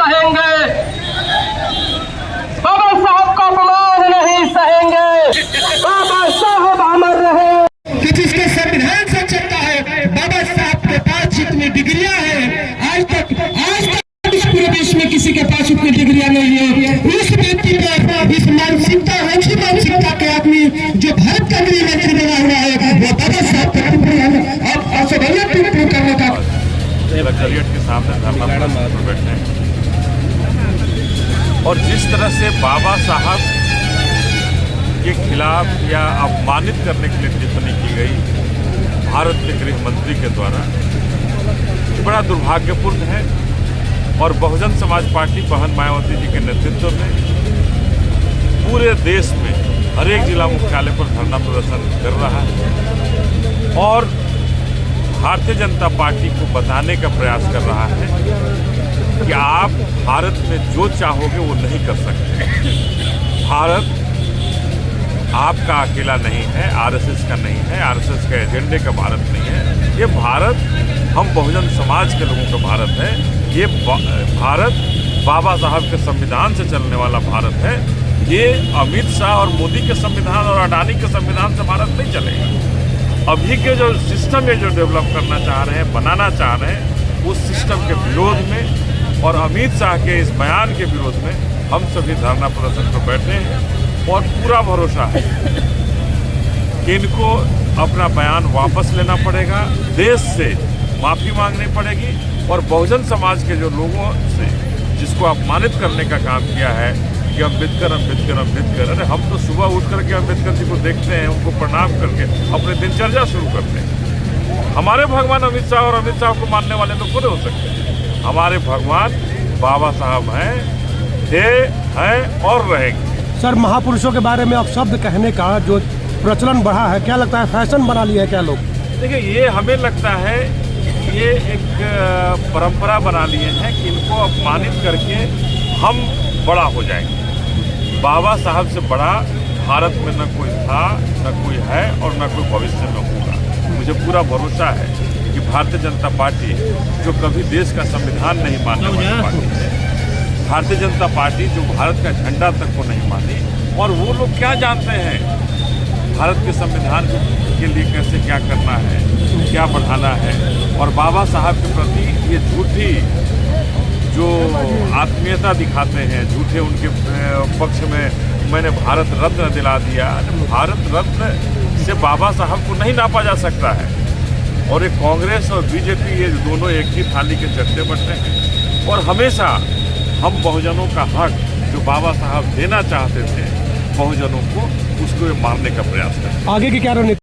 सहेंगे, बाबा साहब का अपमान नहीं सहेंगे। बाबा साहब अमर रहे। कि जिसके संविधान से चलता है, बाबा साहब के पास जितनी डिग्रियां हैं, आज तक इस पूरे देश में किसी के पास उतनी डिग्रियां नहीं है। उस व्यक्ति पर इस मानसिकता ऐसी मानसिकता के आदमी जो भारत का गृह मंत्री बना हुआ है, वो बाबा साहब का अब असभ्य टिप्पणी करने का सेक्रेटरिएट के सामने धरना प्रदर्शन पर बैठे हैं। और जिस तरह से बाबा साहब के खिलाफ या अपमानित करने के लिए टिप्पणी की गई भारत के गृह मंत्री के द्वारा, बड़ा दुर्भाग्यपूर्ण है। और बहुजन समाज पार्टी बहन मायावती जी के नेतृत्व में पूरे देश में हर एक जिला मुख्यालय पर धरना प्रदर्शन कर रहा है और भारतीय जनता पार्टी को बताने का प्रयास कर रहा है कि आप भारत में जो चाहोगे वो नहीं कर सकते। भारत आपका अकेला नहीं है, आरएसएस का नहीं है, आरएसएस के एजेंडे का भारत नहीं है। ये भारत हम बहुजन समाज के लोगों का भारत है। ये भारत बाबा साहब के संविधान से चलने वाला भारत है। ये अमित शाह और मोदी के संविधान और अडानी के संविधान से भारत नहीं चलेगा। अभी के जो सिस्टम ये जो डेवलप करना चाह रहे हैं, बनाना चाह रहे हैं, उस सिस्टम के विरोध में और अमित शाह के इस बयान के विरोध में हम सभी धरना प्रदर्शन पर बैठे हैं। और पूरा भरोसा है कि इनको अपना बयान वापस लेना पड़ेगा, देश से माफ़ी मांगनी पड़ेगी और बहुजन समाज के जो लोगों से जिसको अपमानित करने का काम किया है कि अम्बेडकर अम्बेडकर अम्बेडकर, अरे हम तो सुबह उठ करके अम्बेडकर जी को देखते हैं, उनको प्रणाम करके अपने दिनचर्या शुरू करते हैं। हमारे भगवान अमित शाह और अमित शाह को मानने वाले लोग थोड़े हो सकते हैं। हमारे भगवान बाबा साहब हैं, थे, हैं और रहेंगे। सर, महापुरुषों के बारे में अब शब्द कहने का जो प्रचलन बढ़ा है, क्या लगता है फैशन बना लिया है क्या लोग? देखिए, ये हमें लगता है ये एक परंपरा बना लिए हैं कि इनको अपमानित करके हम बड़ा हो जाएंगे। बाबा साहब से बड़ा भारत में न कोई था, न कोई है और न कोई भविष्य में होगा। मुझे पूरा भरोसा है कि भारतीय जनता पार्टी, जो कभी देश का संविधान नहीं मानने वाली पार्टी है, भारतीय जनता पार्टी जो भारत का झंडा तक को नहीं मानी, और वो लोग क्या जानते हैं भारत के संविधान के लिए कैसे क्या करना है, क्या बढ़ाना है। और बाबा साहब के प्रति ये झूठी जो आत्मीयता दिखाते हैं, झूठे उनके पक्ष में मैंने भारत रत्न दिला दिया। भारत रत्न से बाबा साहब को नहीं नापा जा सकता है। और ये कांग्रेस और बीजेपी, ये दोनों एक ही थाली के चट्टे बट्टे हैं। और हमेशा हम बहुजनों का हक जो बाबा साहब देना चाहते थे बहुजनों को, उसको मारने का प्रयास करें। आगे की क्या रणनीति?